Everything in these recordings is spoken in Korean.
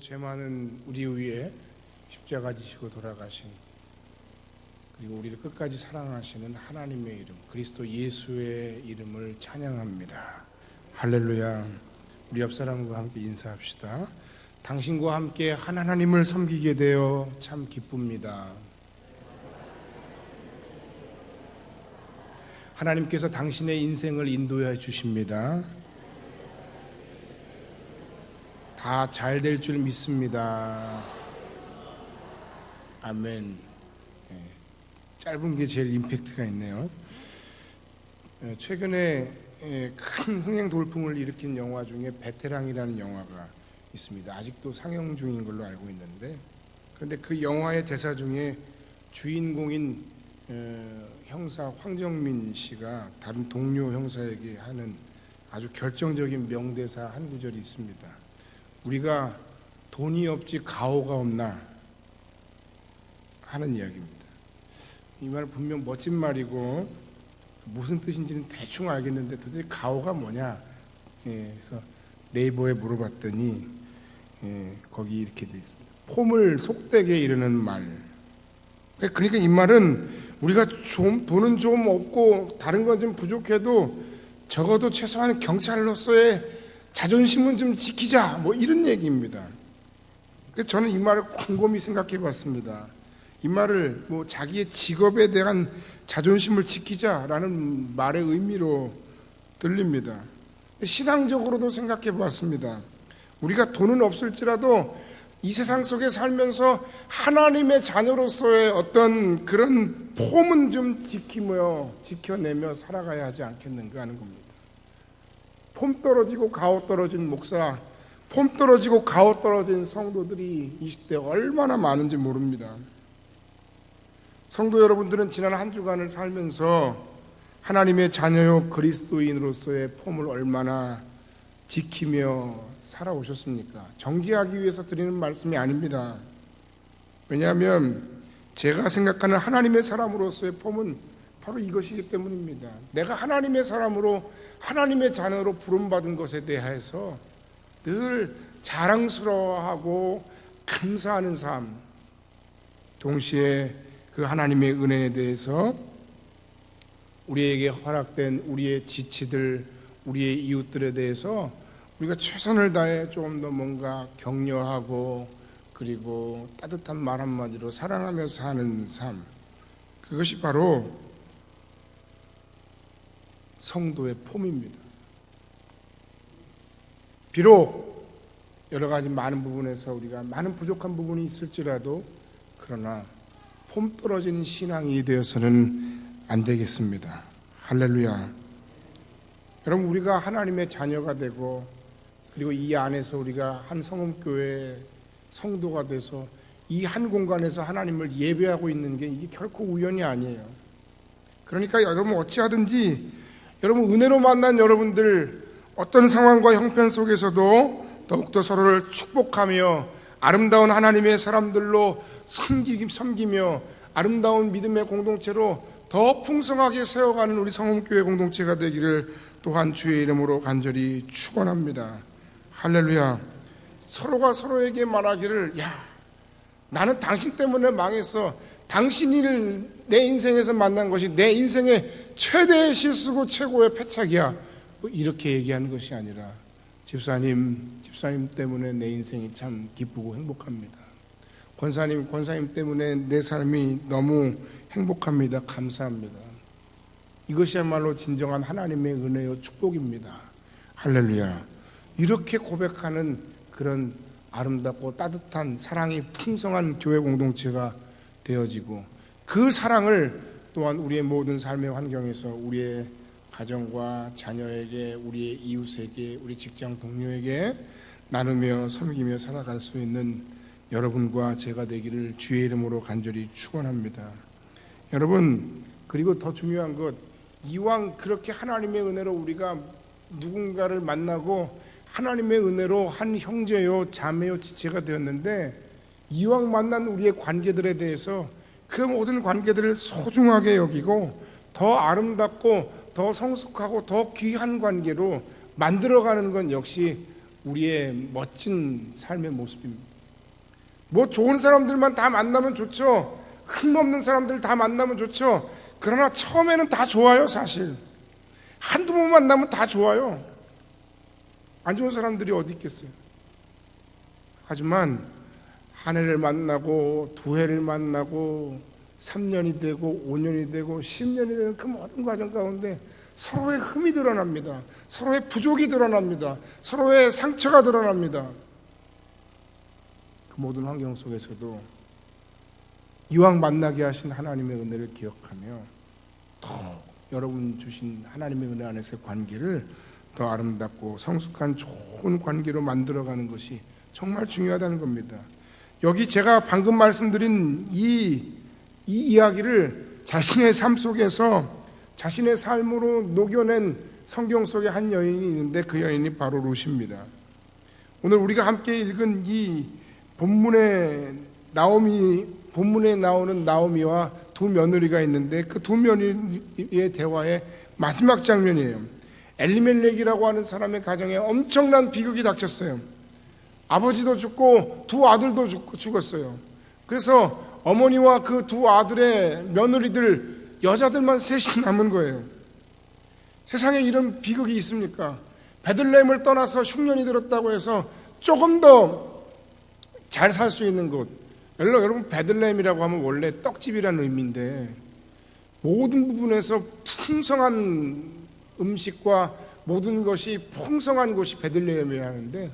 죄 많은 우리 위에 십자가 지시고 돌아가신, 그리고 우리를 끝까지 사랑하시는 하나님의 이름, 그리스도 예수의 이름을 찬양합니다. 할렐루야. 우리 옆 사람과 함께 인사합시다. 당신과 함께 하나님을 섬기게 되어 참 기쁩니다. 하나님께서 당신의 인생을 인도해 주십니다. 다 잘 될 줄 믿습니다. 아멘. 짧은 게 제일 임팩트가 있네요. 최근에 큰 흥행 돌풍을 일으킨 영화 중에 베테랑이라는 영화가 있습니다. 아직도 상영 중인 걸로 알고 있는데, 그런데 그 영화의 대사 중에 주인공인 형사 황정민 씨가 다른 동료 형사에게 하는 아주 결정적인 명대사 한 구절이 있습니다. 우리가 돈이 없지 가오가 없나 하는 이야기입니다. 이 말은 분명 멋진 말이고 무슨 뜻인지는 대충 알겠는데 도대체 가오가 뭐냐? 그래서 네이버에 물어봤더니 거기 이렇게 돼 있습니다. 폼을 속되게 이르는 말. 그러니까 이 말은 우리가 좀 돈은 좀 없고 다른 건 좀 부족해도 적어도 최소한 경찰로서의 자존심은 좀 지키자, 뭐 이런 얘기입니다. 그래서 저는 이 말을 곰곰이 생각해 봤습니다. 이 말을 뭐 자기의 직업에 대한 자존심을 지키자라는 말의 의미로 들립니다. 신앙적으로도 생각해 봤습니다. 우리가 돈은 없을지라도 이 세상 속에 살면서 하나님의 자녀로서의 어떤 그런 폼은 좀 지켜내며 살아가야 하지 않겠는가 하는 겁니다. 폼 떨어지고 가오 떨어진 목사, 폼 떨어지고 가오 떨어진 성도들이 이 시대에 얼마나 많은지 모릅니다. 성도 여러분들은 지난 한 주간을 살면서 하나님의 자녀요 그리스도인으로서의 폼을 얼마나 지키며 살아오셨습니까? 정지하기 위해서 드리는 말씀이 아닙니다. 왜냐하면 제가 생각하는 하나님의 사람으로서의 폼은 바로 이것이기 때문입니다. 내가 하나님의 사람으로, 하나님의 자녀로 부름받은 것에 대해서 늘 자랑스러워하고 감사하는 삶, 동시에 그 하나님의 은혜에 대해서 우리에게 허락된 우리의 지치들, 우리의 이웃들에 대해서 우리가 최선을 다해 조금 더 뭔가 격려하고, 그리고 따뜻한 말 한마디로 사랑하며 사는 삶, 그것이 바로 성도의 폼입니다. 비록 여러 가지 많은 부분에서 우리가 많은 부족한 부분이 있을지라도, 그러나 폼 떨어지는 신앙이 되어서는 안 되겠습니다. 할렐루야. 여러분, 우리가 하나님의 자녀가 되고, 그리고 이 안에서 우리가 한 성음교회 성도가 돼서 이 한 공간에서 하나님을 예배하고 있는 게 이게 결코 우연이 아니에요. 그러니까 여러분 어찌하든지 여러분 은혜로 만난 여러분들 어떤 상황과 형편 속에서도 더욱더 서로를 축복하며 아름다운 하나님의 사람들로 섬기며 아름다운 믿음의 공동체로 더 풍성하게 세워가는 우리 성음교회 공동체가 되기를 또한 주의 이름으로 간절히 축원합니다. 할렐루야. 서로가 서로에게 말하기를, 야, 나는 당신 때문에 망했어. 당신을 내 인생에서 만난 것이 내 인생의 최대의 실수고 최고의 패착이야. 뭐 이렇게 얘기하는 것이 아니라, 집사님 때문에 내 인생이 참 기쁘고 행복합니다. 권사님 때문에 내 삶이 너무 행복합니다. 감사합니다. 이것이야말로 진정한 하나님의 은혜요 축복입니다. 할렐루야. 이렇게 고백하는 그런 아름답고 따뜻한 사랑이 풍성한 교회 공동체가 되어지고, 그 사랑을 또한 우리의 모든 삶의 환경에서 우리의 가정과 자녀에게, 우리의 이웃에게, 우리 직장 동료에게 나누며 섬기며 살아갈 수 있는 여러분과 제가 되기를 주의 이름으로 간절히 축원합니다. 여러분, 그리고 더 중요한 것, 이왕 그렇게 하나님의 은혜로 우리가 누군가를 만나고 하나님의 은혜로 한 형제요 자매요 지체가 되었는데, 이왕 만난 우리의 관계들에 대해서 그 모든 관계들을 소중하게 여기고 더 아름답고 더 성숙하고 더 귀한 관계로 만들어가는 건 역시 우리의 멋진 삶의 모습입니다. 뭐 좋은 사람들만 다 만나면 좋죠. 흠없는 사람들 다 만나면 좋죠. 그러나 처음에는 다 좋아요. 사실 한두 번 만나면 다 좋아요. 안 좋은 사람들이 어디 있겠어요. 하지만 한 해를 만나고 두 해를 만나고 3년이 되고 5년이 되고 10년이 되는 그 모든 과정 가운데 서로의 흠이 드러납니다. 서로의 부족이 드러납니다. 서로의 상처가 드러납니다. 그 모든 환경 속에서도 이왕 만나게 하신 하나님의 은혜를 기억하며 더 여러분 주신 하나님의 은혜 안에서의 관계를 더 아름답고 성숙한 좋은 관계로 만들어가는 것이 정말 중요하다는 겁니다. 여기 제가 방금 말씀드린 이 이야기를 자신의 삶 속에서 자신의 삶으로 녹여낸 성경 속에 한 여인이 있는데 그 여인이 바로 룻입니다. 오늘 우리가 함께 읽은 이 본문에 나오는 나오미와 두 며느리가 있는데 그 두 며느리의 대화의 마지막 장면이에요. 엘리멜렉이라고 하는 사람의 가정에 엄청난 비극이 닥쳤어요. 아버지도 죽고 두 아들도 죽었어요. 그래서 어머니와 그 두 아들의 며느리들 여자들만 셋이 남은 거예요. 세상에 이런 비극이 있습니까? 베들레헴을 떠나서 흉년이 들었다고 해서 조금 더 잘 살 수 있는 곳, 여러분 베들레헴이라고 하면 원래 떡집이라는 의미인데 모든 부분에서 풍성한 음식과 모든 것이 풍성한 곳이 베들레헴이라는데,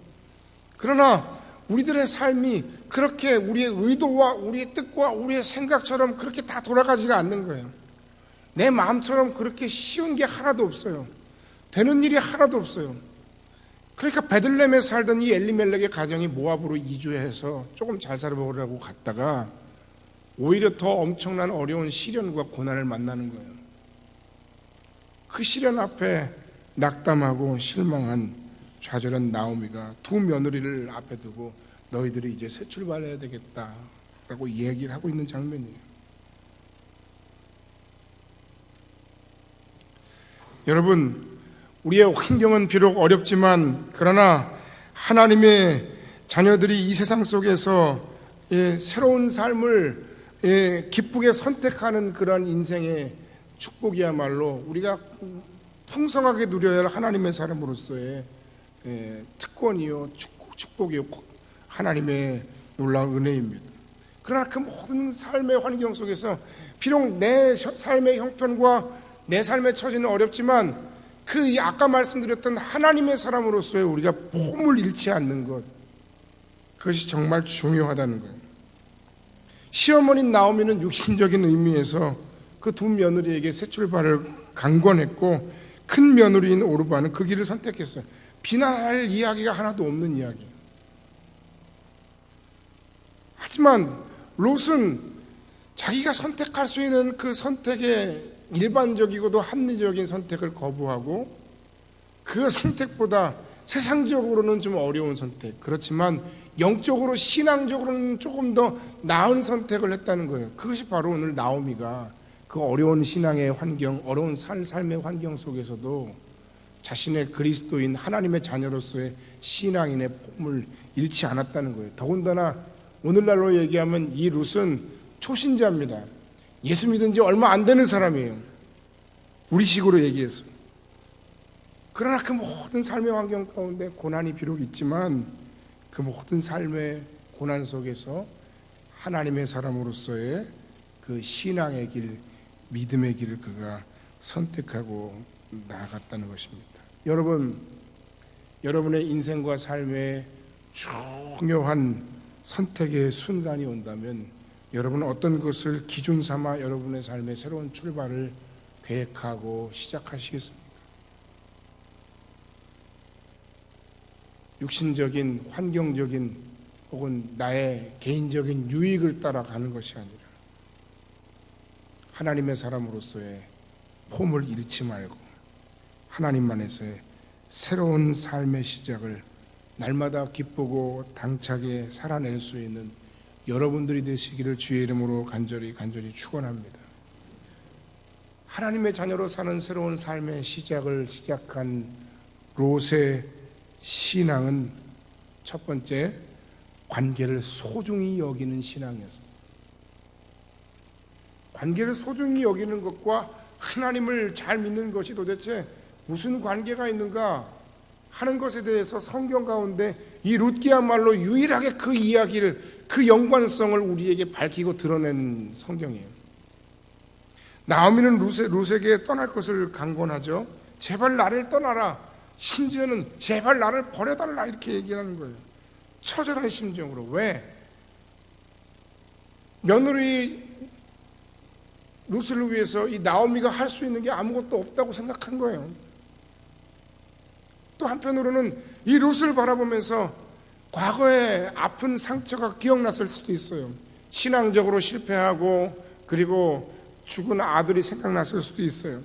그러나 우리들의 삶이 그렇게 우리의 의도와 우리의 뜻과 우리의 생각처럼 그렇게 다 돌아가지가 않는 거예요. 내 마음처럼 그렇게 쉬운 게 하나도 없어요. 되는 일이 하나도 없어요. 그러니까 베들레헴에 살던 이 엘리멜렉의 가정이 모압으로 이주해서 조금 잘 살아보려고 갔다가 오히려 더 엄청난 어려운 시련과 고난을 만나는 거예요. 그 시련 앞에 낙담하고 실망한 좌절한 나오미가 두 며느리를 앞에 두고 너희들이 이제 새 출발해야 되겠다라고 얘기를 하고 있는 장면이에요. 여러분, 우리의 환경은 비록 어렵지만 그러나 하나님의 자녀들이 이 세상 속에서 새로운 삶을 기쁘게 선택하는 그런 인생의 축복이야말로 우리가 풍성하게 누려야 할 하나님의 사람으로서의 특권이요 축복이요 하나님의 놀라운 은혜입니다. 그러나 그 모든 삶의 환경 속에서 비록 내 삶의 형편과 내 삶의 처지는 어렵지만 그 아까 말씀드렸던 하나님의 사람으로서의 우리가 폼을 잃지 않는 것, 그것이 정말 중요하다는 거예요. 시어머니인 나오미는 육신적인 의미에서 그 두 며느리에게 새 출발을 강권했고 큰 며느리인 오르바는 그 길을 선택했어요. 비난할 이야기가 하나도 없는 이야기예요. 하지만 롯은 자기가 선택할 수 있는 그 선택의 일반적이고도 합리적인 선택을 거부하고 그 선택보다 세상적으로는 좀 어려운 선택, 그렇지만 영적으로 신앙적으로는 조금 더 나은 선택을 했다는 거예요. 그것이 바로 오늘 나오미가 그 어려운 신앙의 환경, 어려운 삶의 환경 속에서도 자신의 그리스도인 하나님의 자녀로서의 신앙인의 폼을 잃지 않았다는 거예요. 더군다나 오늘날로 얘기하면 이 룻은 초신자입니다. 예수 믿은 지 얼마 안 되는 사람이에요. 우리식으로 얘기해서. 그러나 그 모든 삶의 환경 가운데 고난이 비록 있지만 그 모든 삶의 고난 속에서 하나님의 사람으로서의 그 신앙의 길, 믿음의 길을 그가 선택하고 나아갔다는 것입니다. 여러분, 여러분의 인생과 삶에 중요한 선택의 순간이 온다면 여러분은 어떤 것을 기준 삼아 여러분의 삶의 새로운 출발을 계획하고 시작하시겠습니까? 육신적인, 환경적인 혹은 나의 개인적인 유익을 따라가는 것이 아니라 하나님의 사람으로서의 폼을 잃지 말고 하나님 안에서의 새로운 삶의 시작을 날마다 기쁘고 당차게 살아낼 수 있는 여러분들이 되시기를 주의 이름으로 간절히 축원합니다. 하나님의 자녀로 사는 새로운 삶의 시작을 시작한 롯의 신앙은 첫 번째, 관계를 소중히 여기는 신앙이었습니다. 관계를 소중히 여기는 것과 하나님을 잘 믿는 것이 도대체 무슨 관계가 있는가 하는 것에 대해서 성경 가운데 이 룻기야말로 유일하게 그 이야기를, 그 연관성을 우리에게 밝히고 드러낸 성경이에요. 나오미는 룻에게 떠날 것을 강권하죠. 제발 나를 떠나라. 심지어는 제발 나를 버려달라 이렇게 얘기하는 거예요. 처절한 심정으로. 왜? 며느리 룻을 위해서 이 나오미가 할 수 있는 게 아무것도 없다고 생각한 거예요. 또 한편으로는 이 룻을 바라보면서 과거의 아픈 상처가 기억났을 수도 있어요. 신앙적으로 실패하고 그리고 죽은 아들이 생각났을 수도 있어요.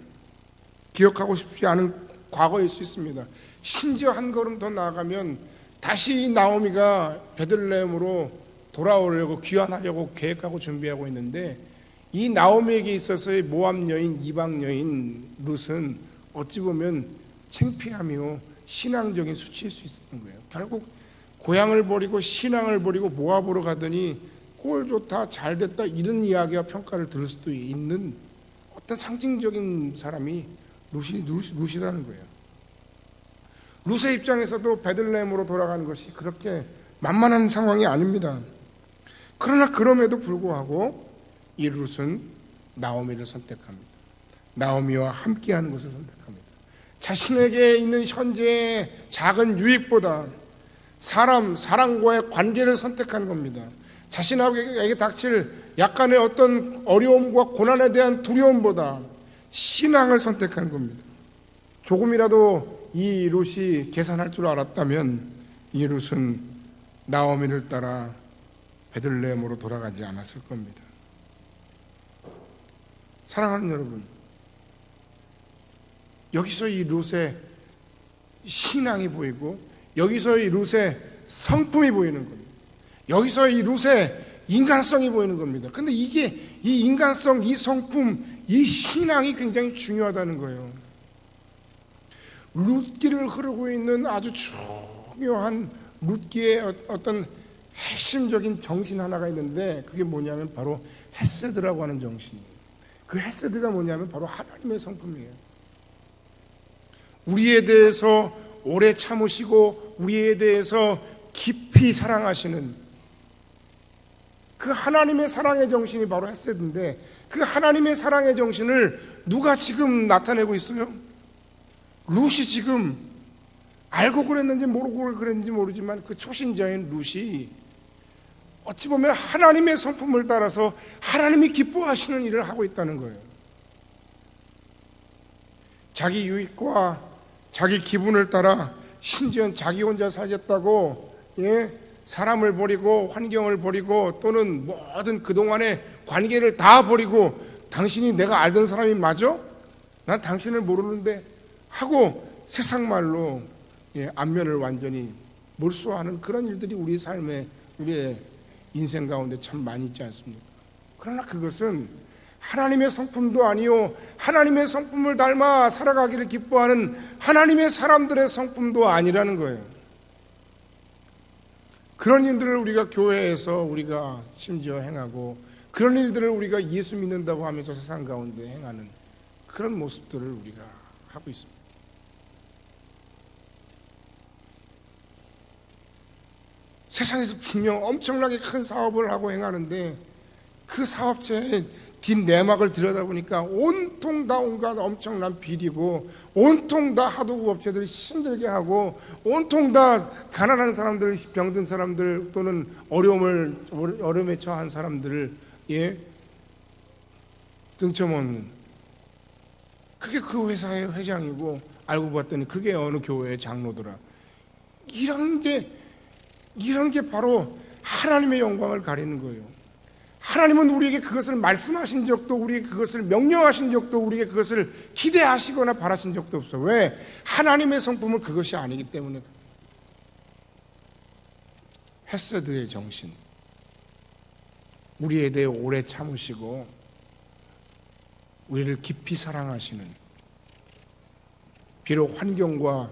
기억하고 싶지 않은 과거일 수 있습니다. 심지어 한 걸음 더 나아가면 다시 이 나오미가 베들레헴으로 돌아오려고 귀환하려고 계획하고 준비하고 있는데 이 나오미에게 있어서의 모압 여인, 이방 여인 룻은 어찌 보면 창피하며 신앙적인 수치일 수 있는 거예요. 결국 고향을 버리고 신앙을 버리고 모압으로 가더니 꼴 좋다, 잘 됐다 이런 이야기와 평가를 들을 수도 있는 어떤 상징적인 사람이 룻이라는 거예요. 룻의 입장에서도 베들레헴으로 돌아가는 것이 그렇게 만만한 상황이 아닙니다. 그러나 그럼에도 불구하고 이 룻은 나오미를 선택합니다. 나오미와 함께하는 것을 선택합니다. 자신에게 있는 현재의 작은 유익보다 사람과의 관계를 선택한 겁니다. 자신에게 닥칠 약간의 어떤 어려움과 고난에 대한 두려움보다 신앙을 선택한 겁니다. 조금이라도 이 룻이 계산할 줄 알았다면 이 룻은 나오미를 따라 베들레헴으로 돌아가지 않았을 겁니다. 사랑하는 여러분, 여기서 이 룻의 신앙이 보이고 여기서 이 룻의 성품이 보이는 겁니다. 여기서 이 룻의 인간성이 보이는 겁니다. 근데 이게 이 인간성, 이 성품, 이 신앙이 굉장히 중요하다는 거예요. 룻기를 흐르고 있는 아주 중요한 룻기의 어떤 핵심적인 정신 하나가 있는데 그게 뭐냐면 바로 헤세드라고 하는 정신이에요. 그 헤세드가 뭐냐면 바로 하나님의 성품이에요. 우리에 대해서 오래 참으시고 우리에 대해서 깊이 사랑하시는 그 하나님의 사랑의 정신이 바로 헤세드인데 그 하나님의 사랑의 정신을 누가 지금 나타내고 있어요? 룻이 지금 알고 그랬는지 모르고 그랬는지 모르지만 그 초신자인 룻이 어찌 보면 하나님의 성품을 따라서 하나님이 기뻐하시는 일을 하고 있다는 거예요. 자기 유익과 자기 기분을 따라 심지어 자기 혼자 살겠다고 사람을 버리고 환경을 버리고 또는 모든 그동안의 관계를 다 버리고 당신이 내가 알던 사람이 맞아? 난 당신을 모르는데 하고 세상 말로 안면을 완전히 몰수하는 그런 일들이 우리 삶에 우리의 인생 가운데 참 많이 있지 않습니까? 그러나 그것은 하나님의 성품도 아니요 하나님의 성품을 닮아 살아가기를 기뻐하는 하나님의 사람들의 성품도 아니라는 거예요. 그런 일들을 우리가 교회에서 우리가 심지어 행하고 그런 일들을 우리가 예수 믿는다고 하면서 세상 가운데 행하는 그런 모습들을 우리가 하고 있습니다. 세상에서 분명 엄청나게 큰 사업을 하고 행하는데 그 사업체의 뒷내막을 들여다보니까 온통 다 온갖 엄청난 비리고 온통 다 하도급 업체들이 힘들게 하고 온통 다 가난한 사람들, 병든 사람들 또는 어려움에 처한 사람들을 등쳐먹는 그게 그 회사의 회장이고 알고 봤더니 그게 어느 교회의 장로더라. 이런 게 바로 하나님의 영광을 가리는 거예요. 하나님은 우리에게 그것을 말씀하신 적도 우리에게 그것을 명령하신 적도 우리에게 그것을 기대하시거나 바라신 적도 없어. 왜? 하나님의 성품은 그것이 아니기 때문에. 헤세드의 정신, 우리에 대해 오래 참으시고 우리를 깊이 사랑하시는, 비록 환경과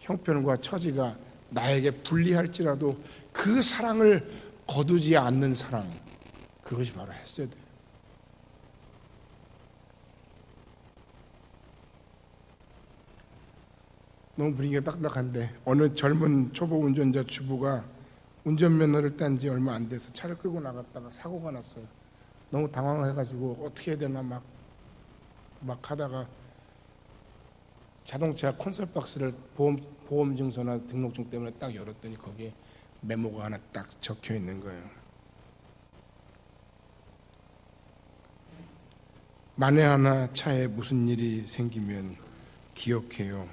형편과 처지가 나에게 불리할지라도 그 사랑을 거두지 않는 사랑, 그것이 바로 헤세드. 너무 분위기가 딱딱한데 어느 젊은 초보 운전자 주부가 운전면허를 딴 지 얼마 안 돼서 차를 끌고 나갔다가 사고가 났어요. 너무 당황해가지고 어떻게 해야 되나 막 하다가 자동차 콘솔 박스를 보험증서나 등록증 때문에 딱 열었더니 거기에 메모가 하나 딱 적혀 있는 거예요. 만에 하나 차에 무슨 일이 생기면 기억해요.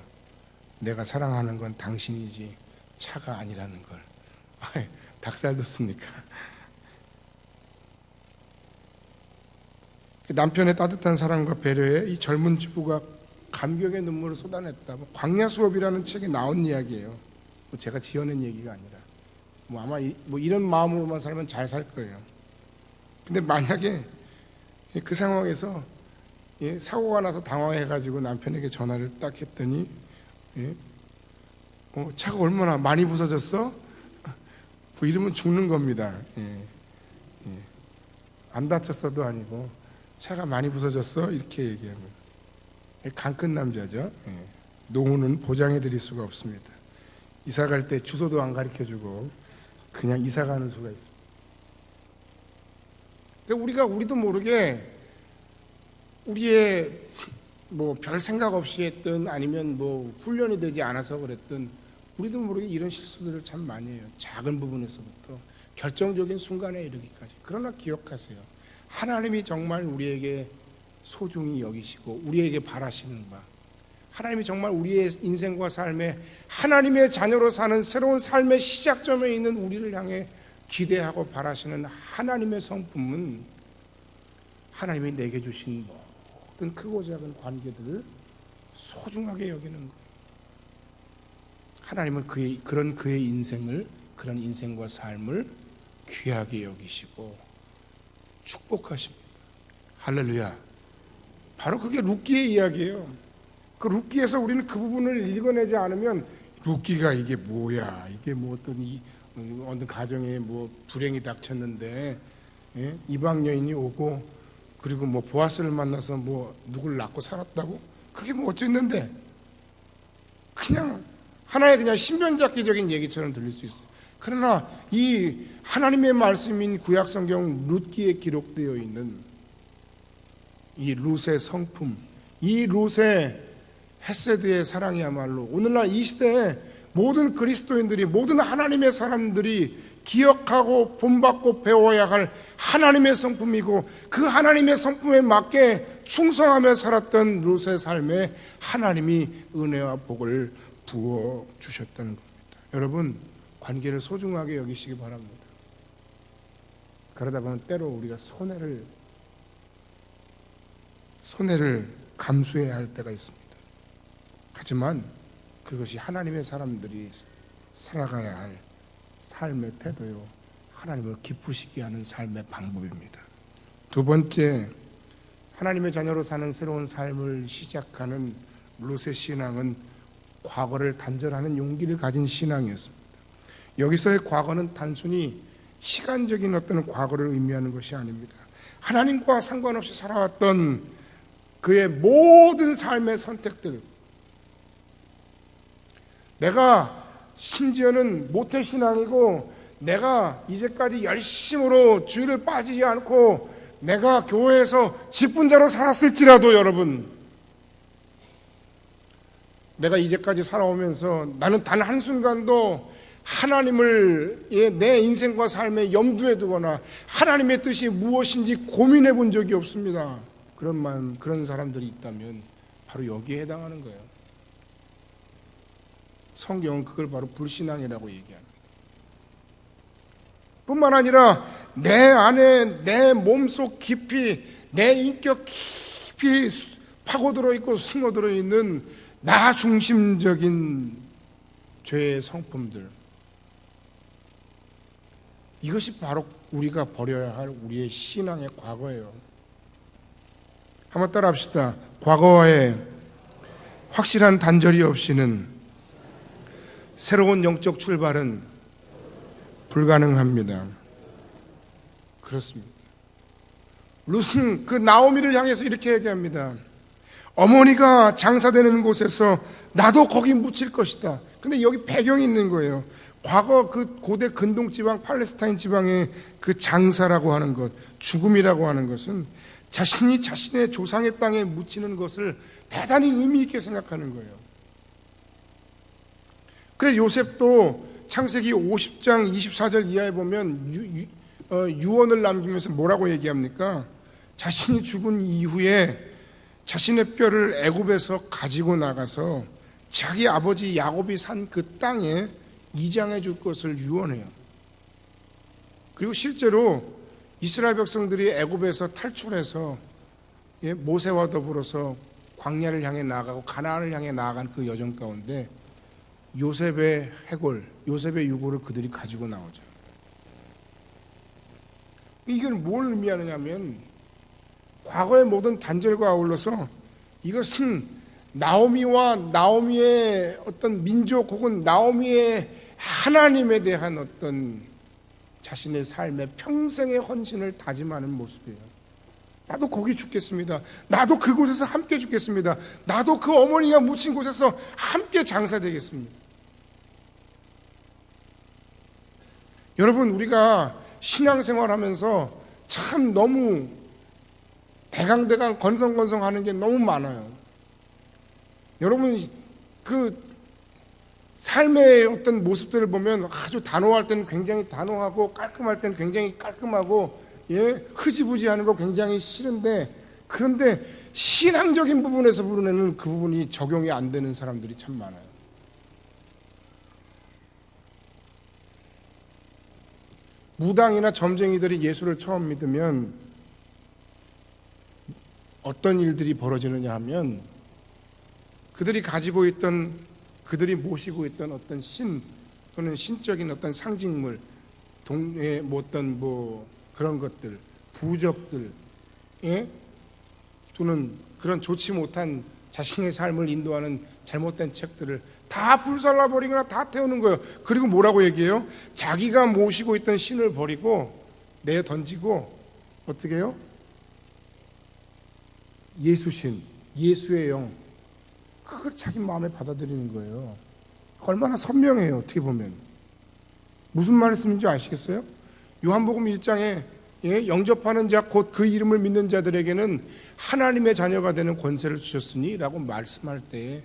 내가 사랑하는 건 당신이지 차가 아니라는 걸. 닭살 돋습니까? 남편의 따뜻한 사랑과 배려에 이 젊은 주부가 감격의 눈물을 쏟아냈다. 광야 수업이라는 책에 나온 이야기예요. 제가 지어낸 얘기가 아니라 아마 이런 마음으로만 살면 잘 살 거예요. 근데 만약에 그 상황에서 사고가 나서 당황해가지고 남편에게 전화를 딱 했더니 차가 얼마나 많이 부서졌어? 이러면 죽는 겁니다. 안 다쳤어도 아니고 차가 많이 부서졌어? 이렇게 얘기하면 강큰 남자죠. 노후는 보장해 드릴 수가 없습니다. 이사 갈 때 주소도 안 가르쳐주고 그냥 이사 가는 수가 있습니다. 우리도 모르게 우리의 별 생각 없이 했든 아니면 훈련이 되지 않아서 그랬든 우리도 모르게 이런 실수들을 참 많이 해요. 작은 부분에서부터 결정적인 순간에 이르기까지. 그러나 기억하세요. 하나님이 정말 우리에게 소중히 여기시고 우리에게 바라시는 바, 하나님이 정말 우리의 인생과 삶에 하나님의 자녀로 사는 새로운 삶의 시작점에 있는 우리를 향해 기대하고 바라시는 하나님의 성품은 하나님이 내게 주신 모든 크고 작은 관계들을 소중하게 여기는 거예요. 하나님은 그의 인생을, 그런 인생과 삶을 귀하게 여기시고 축복하십니다. 할렐루야. 바로 그게 룻기의 이야기예요. 그 룻기에서 우리는 그 부분을 읽어내지 않으면 룻기가 이게 뭐야, 이게 어떤 가정에 불행이 닥쳤는데 이방 여인이 오고 그리고 보아스를 만나서 누굴 낳고 살았다고? 그게 어쨌는데? 그냥 하나의 그냥 신변잡기적인 얘기처럼 들릴 수 있어요. 그러나 이 하나님의 말씀인 구약성경 룻기에 기록되어 있는 이 룻의 성품, 이 룻의 헤세드의 사랑이야말로 오늘날 이 시대에 모든 그리스도인들이, 모든 하나님의 사람들이 기억하고 본받고 배워야 할 하나님의 성품이고, 그 하나님의 성품에 맞게 충성하며 살았던 룻의 삶에 하나님이 은혜와 복을 부어 주셨다는 겁니다. 여러분, 관계를 소중하게 여기시기 바랍니다. 그러다 보면 때로 우리가 손해를 감수해야 할 때가 있습니다. 하지만 그것이 하나님의 사람들이 살아가야 할 삶의 태도요, 하나님을 기쁘시게 하는 삶의 방법입니다. 두 번째, 하나님의 자녀로 사는 새로운 삶을 시작하는 룻의 신앙은 과거를 단절하는 용기를 가진 신앙이었습니다. 여기서의 과거는 단순히 시간적인 어떤 과거를 의미하는 것이 아닙니다. 하나님과 상관없이 살아왔던 그의 모든 삶의 선택들, 내가 심지어는 모태신앙이고 내가 이제까지 열심으로 주의를 빠지지 않고 내가 교회에서 직분자로 살았을지라도, 여러분, 내가 이제까지 살아오면서 나는 단 한순간도 하나님을 내 인생과 삶에 염두에 두거나 하나님의 뜻이 무엇인지 고민해 본 적이 없습니다. 그런 사람들이 있다면 바로 여기에 해당하는 거예요. 성경은 그걸 바로 불신앙이라고 얘기합니다. 뿐만 아니라 내 안에, 내 몸속 깊이, 내 인격 깊이 파고들어 있고 숨어들어 있는 나 중심적인 죄의 성품들, 이것이 바로 우리가 버려야 할 우리의 신앙의 과거예요. 한번 따라 합시다. 과거와의 확실한 단절이 없이는 새로운 영적 출발은 불가능합니다. 그렇습니다. 룻은 그 나오미를 향해서 이렇게 얘기합니다. 어머니가 장사되는 곳에서 나도 거기 묻힐 것이다. 근데 여기 배경이 있는 거예요. 과거 그 고대 근동 지방 팔레스타인 지방의 그 장사라고 하는 것, 죽음이라고 하는 것은 자신이 자신의 조상의 땅에 묻히는 것을 대단히 의미 있게 생각하는 거예요. 그래 요셉도 창세기 50장 24절 이하에 보면 유언을 남기면서 뭐라고 얘기합니까? 자신이 죽은 이후에 자신의 뼈를 애굽에서 가지고 나가서 자기 아버지 야곱이 산 그 땅에 이장해 줄 것을 유언해요. 그리고 실제로 이스라엘 백성들이 애굽에서 탈출해서 모세와 더불어서 광야를 향해 나아가고 가나안을 향해 나아간 그 여정 가운데 요셉의 해골, 요셉의 유골을 그들이 가지고 나오죠. 이건 뭘 의미하느냐면 과거의 모든 단절과 아울러서 이것은 나오미와 나오미의 어떤 민족 혹은 나오미의 하나님에 대한 어떤 자신의 삶의 평생의 헌신을 다짐하는 모습이에요. 나도 거기 죽겠습니다. 나도 그곳에서 함께 죽겠습니다. 나도 그 어머니가 묻힌 곳에서 함께 장사되겠습니다. 여러분, 우리가 신앙생활하면서 참 너무 대강대강 건성건성하는 게 너무 많아요. 여러분, 그 삶의 어떤 모습들을 보면 아주 단호할 때는 굉장히 단호하고 깔끔할 때는 굉장히 깔끔하고 흐지부지하는 거 굉장히 싫은데, 그런데 신앙적인 부분에서 부르는 그 부분이 적용이 안 되는 사람들이 참 많아요. 무당이나 점쟁이들이 예수를 처음 믿으면 어떤 일들이 벌어지느냐 하면 그들이 가지고 있던, 그들이 모시고 있던 어떤 신 또는 신적인 어떤 상징물, 어떤 그런 것들, 부적들, 또는 그런 좋지 못한 자신의 삶을 인도하는 잘못된 책들을 다 불살라 버리거나 다 태우는 거예요. 그리고 뭐라고 얘기해요? 자기가 모시고 있던 신을 버리고 내어 던지고 어떻게 해요? 예수신, 예수의 영, 그걸 자기 마음에 받아들이는 거예요. 얼마나 선명해요. 어떻게 보면 무슨 말씀인지 아시겠어요? 요한복음 1장에 영접하는 자 곧 그 이름을 믿는 자들에게는 하나님의 자녀가 되는 권세를 주셨으니 라고 말씀할 때에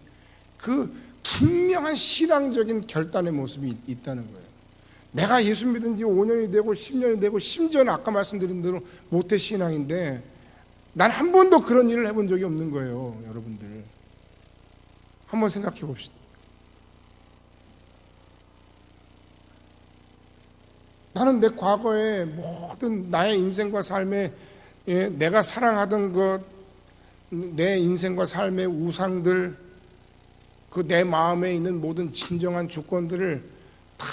그 분명한 신앙적인 결단의 모습이 있다는 거예요. 내가 예수 믿은 지 5년이 되고 10년이 되고 심지어는 아까 말씀드린 대로 모태 신앙인데 난 한 번도 그런 일을 해본 적이 없는 거예요. 여러분들 한번 생각해 봅시다. 나는 내 과거의 모든 나의 인생과 삶에 내가 사랑하던 것, 내 인생과 삶의 우상들, 그 내 마음에 있는 모든 진정한 주권들을 다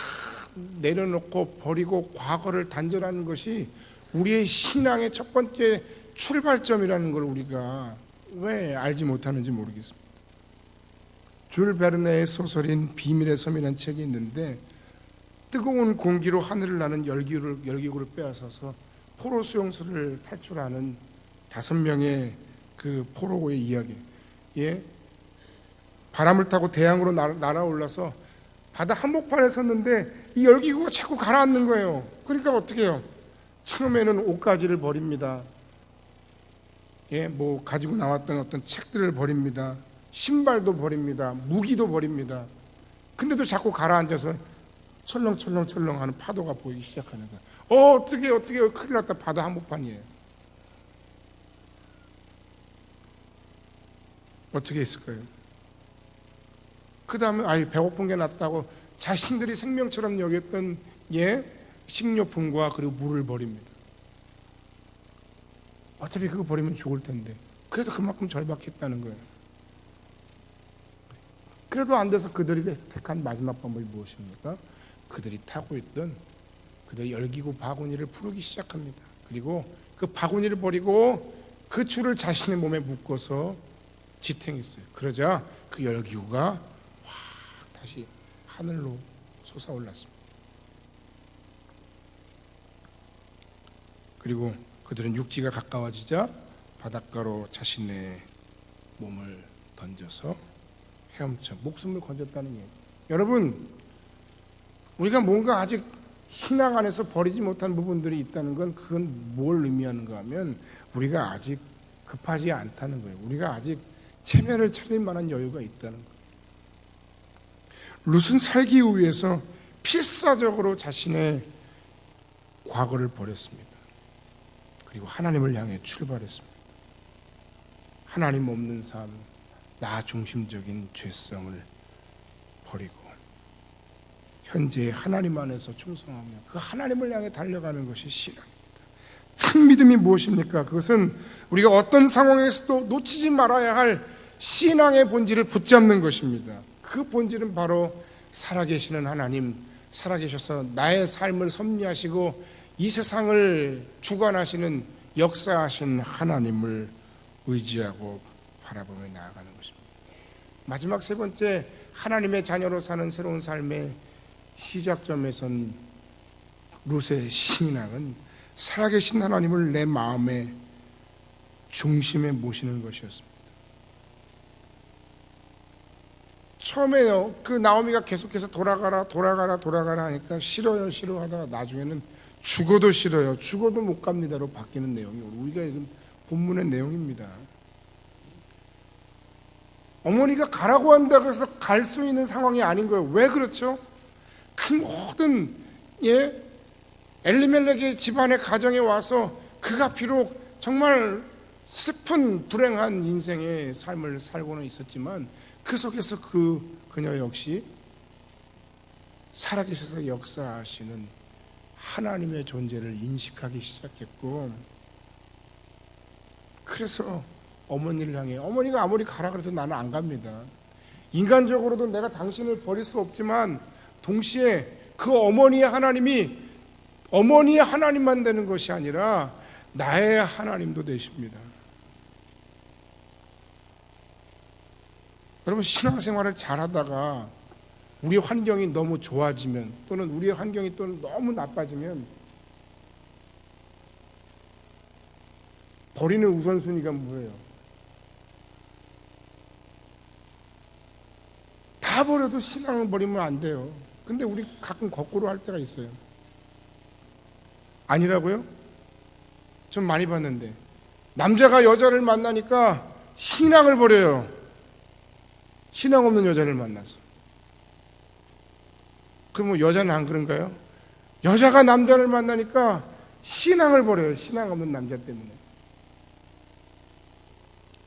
내려놓고 버리고 과거를 단절하는 것이 우리의 신앙의 첫 번째 출발점이라는 걸 우리가 왜 알지 못하는지 모르겠습니다. 줄 베르네의 소설인 비밀의 섬이라는 책이 있는데 뜨거운 공기로 하늘을 나는 열기구를 빼앗아서 포로 수용소를 탈출하는 5명의 그 포로의 이야기. 바람을 타고 대양으로 날아올라서 바다 한복판에 섰는데 이 열기구가 자꾸 가라앉는 거예요. 그러니까 어떻게 해요? 처음에는 옷가지를 버립니다. 가지고 나왔던 어떤 책들을 버립니다. 신발도 버립니다. 무기도 버립니다. 근데도 자꾸 가라앉아서 철렁철렁 하는 파도가 보이기 시작하는 거예요. 어떻게 큰일 났다. 바다 한복판이에요. 어떻게 했을까요? 그 다음에 배고픈 게 낫다고 자신들이 생명처럼 여겼던 식료품과 그리고 물을 버립니다. 어차피 그거 버리면 죽을 텐데. 그래서 그만큼 절박했다는 거예요. 그래도 안 돼서 그들이 택한 마지막 방법이 무엇입니까? 그들이 타고 있던 그들의 열기구 바구니를 푸르기 시작합니다. 그리고 그 바구니를 버리고 그 줄을 자신의 몸에 묶어서 지탱했어요. 그러자 그 열기구가 확 다시 하늘로 솟아올랐습니다. 그리고 그들은 육지가 가까워지자 바닷가로 자신의 몸을 던져서 헤엄쳐 목숨을 건졌다는 얘기예요. 여러분, 우리가 뭔가 아직 신앙 안에서 버리지 못한 부분들이 있다는 건 그건 뭘 의미하는가 하면 우리가 아직 급하지 않다는 거예요. 우리가 아직 체면을 차릴 만한 여유가 있다는 거예요. 룻은 살기 위해서 필사적으로 자신의 과거를 버렸습니다. 그리고 하나님을 향해 출발했습니다. 하나님 없는 삶, 나 중심적인 죄성을 버리고 현재 하나님 안에서 충성하며 그 하나님을 향해 달려가는 것이 신앙입니다. 큰 믿음이 무엇입니까? 그것은 우리가 어떤 상황에서도 놓치지 말아야 할 신앙의 본질을 붙잡는 것입니다. 그 본질은 바로 살아계시는 하나님, 살아계셔서 나의 삶을 섭리하시고 이 세상을 주관하시는 역사하신 하나님을 의지하고 바라보며 나아가는 것입니다. 마지막 세 번째, 하나님의 자녀로 사는 새로운 삶의 시작점에선 룻의 신앙은 살아계신 하나님을 내 마음의 중심에 모시는 것이었습니다. 처음에요, 그 나오미가 계속해서 돌아가라 하니까 싫어요 하다가 나중에는 죽어도 싫어요, 죽어도 못 갑니다로 바뀌는 내용이 우리가 읽은 본문의 내용입니다. 어머니가 가라고 한다고 해서 갈 수 있는 상황이 아닌 거예요. 왜 그렇죠? 그 모든 엘리멜렉의 집안의 가정에 와서 그가 비록 정말 슬픈 불행한 인생의 삶을 살고는 있었지만 그 속에서 그녀 역시 살아계셔서 역사하시는 하나님의 존재를 인식하기 시작했고, 그래서 어머니를 향해, 어머니가 아무리 가라 그래도 나는 안 갑니다. 인간적으로도 내가 당신을 버릴 수 없지만 동시에 그 어머니의 하나님이 어머니의 하나님만 되는 것이 아니라 나의 하나님도 되십니다. 여러분, 신앙생활을 잘하다가 우리 환경이 너무 좋아지면 또는 우리의 환경이 또 너무 나빠지면 버리는 우선순위가 뭐예요? 다 버려도 신앙을 버리면 안 돼요. 근데 우리 가끔 거꾸로 할 때가 있어요. 아니라고요? 좀 많이 봤는데 남자가 여자를 만나니까 신앙을 버려요. 신앙 없는 여자를 만나서. 그럼 여자는 안 그런가요? 여자가 남자를 만나니까 신앙을 버려요. 신앙 없는 남자 때문에.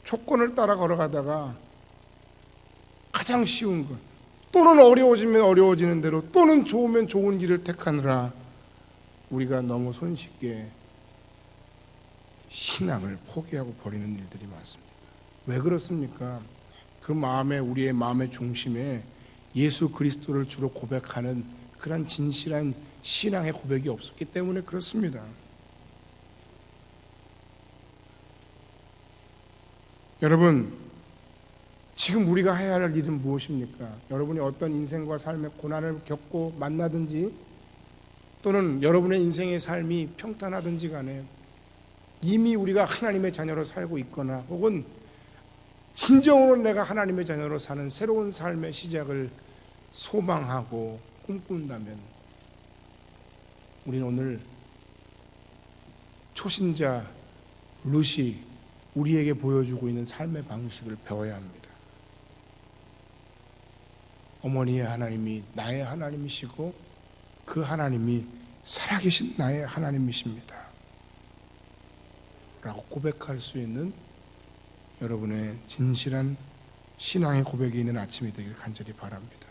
조건을 따라 걸어가다가 가장 쉬운 것, 또는 어려워지면 어려워지는 대로, 또는 좋으면 좋은 길을 택하느라 우리가 너무 손쉽게 신앙을 포기하고 버리는 일들이 많습니다. 왜 그렇습니까? 그 마음에, 우리의 마음의 중심에 예수 그리스도를 주로 고백하는 그런 진실한 신앙의 고백이 없었기 때문에 그렇습니다. 여러분, 지금 우리가 해야 할 일은 무엇입니까? 여러분이 어떤 인생과 삶의 고난을 겪고 만나든지 또는 여러분의 인생의 삶이 평탄하든지 간에 이미 우리가 하나님의 자녀로 살고 있거나 혹은 진정으로 내가 하나님의 자녀로 사는 새로운 삶의 시작을 소망하고 꿈꾼다면 우리는 오늘 초신자 룻이 우리에게 보여주고 있는 삶의 방식을 배워야 합니다. 어머니의 하나님이 나의 하나님이시고 그 하나님이 살아계신 나의 하나님이십니다 라고 고백할 수 있는 여러분의 진실한 신앙의 고백이 있는 아침이 되길 간절히 바랍니다.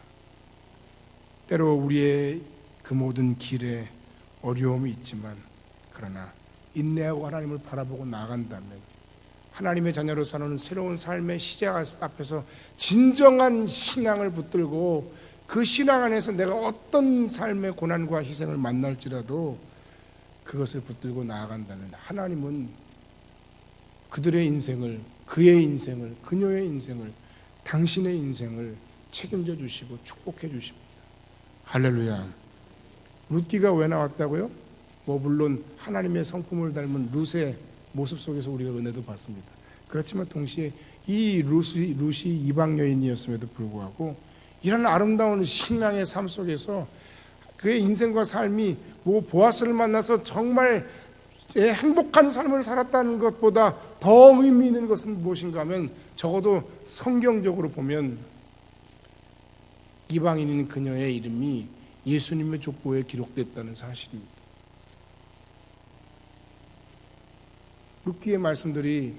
때로 우리의 그 모든 길에 어려움이 있지만 그러나 인내하고 하나님을 바라보고 나아간다면 하나님의 자녀로 사는 새로운 삶의 시작 앞에서 진정한 신앙을 붙들고 그 신앙 안에서 내가 어떤 삶의 고난과 희생을 만날지라도 그것을 붙들고 나아간다면 하나님은 그들의 인생을, 그의 인생을, 그녀의 인생을, 당신의 인생을 책임져 주시고 축복해 주십니다. 할렐루야. 룻기가 왜 나왔다고요? 물론 하나님의 성품을 닮은 룻의 모습 속에서 우리가 은혜도 받습니다. 그렇지만 동시에 이 룻이 이방 여인이었음에도 불구하고 이런 아름다운 신랑의 삶 속에서 그의 인생과 삶이 보아스를 만나서 정말 행복한 삶을 살았다는 것보다 더 의미 있는 것은 무엇인가 하면 적어도 성경적으로 보면 이방인인 그녀의 이름이 예수님의 족보에 기록됐다는 사실입니다. 룻기의 말씀들이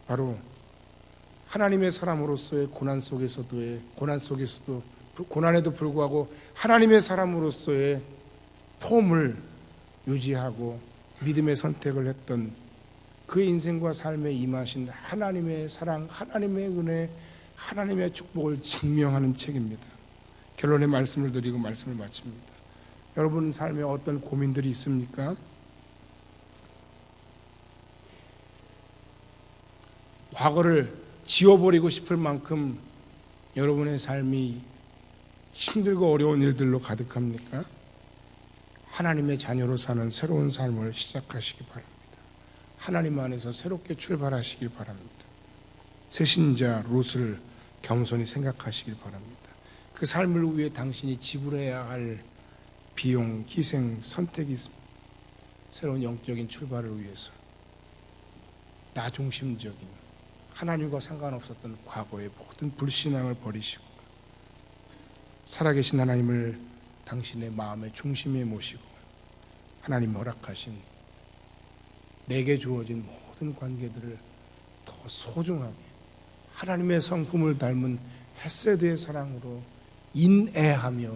바로 하나님의 사람으로서의 고난에도 불구하고 하나님의 사람으로서의 폼을 유지하고 믿음의 선택을 했던 그 인생과 삶에 임하신 하나님의 사랑, 하나님의 은혜, 하나님의 축복을 증명하는 책입니다. 결론의 말씀을 드리고 말씀을 마칩니다. 여러분 삶에 어떤 고민들이 있습니까? 과거를 지워버리고 싶을 만큼 여러분의 삶이 힘들고 어려운 일들로 가득합니까? 하나님의 자녀로 사는 새로운 삶을 시작하시기 바랍니다. 하나님 안에서 새롭게 출발하시길 바랍니다. 새신자 룻을 겸손히 생각하시길 바랍니다. 그 삶을 위해 당신이 지불해야 할 비용, 희생, 선택이 있습니다. 새로운 영적인 출발을 위해서 나 중심적인 하나님과 상관없었던 과거의 모든 불신앙을 버리시고 살아계신 하나님을 당신의 마음의 중심에 모시고 하나님 허락하신 내게 주어진 모든 관계들을 더 소중하게 하나님의 성품을 닮은 헤세드의 사랑으로 인애하며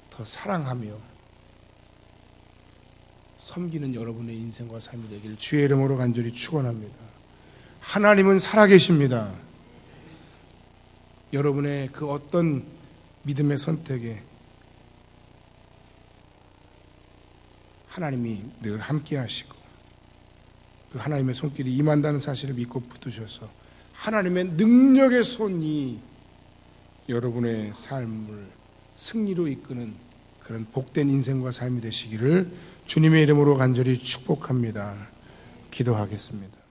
더 사랑하며 섬기는 여러분의 인생과 삶이 되기를 주의 이름으로 간절히 축원합니다. 하나님은 살아계십니다. 여러분의 그 어떤 믿음의 선택에 하나님이 늘 함께 하시고 그 하나님의 손길이 임한다는 사실을 믿고 붙드셔서 하나님의 능력의 손이 여러분의 삶을 승리로 이끄는 그런 복된 인생과 삶이 되시기를 주님의 이름으로 간절히 축복합니다. 기도하겠습니다.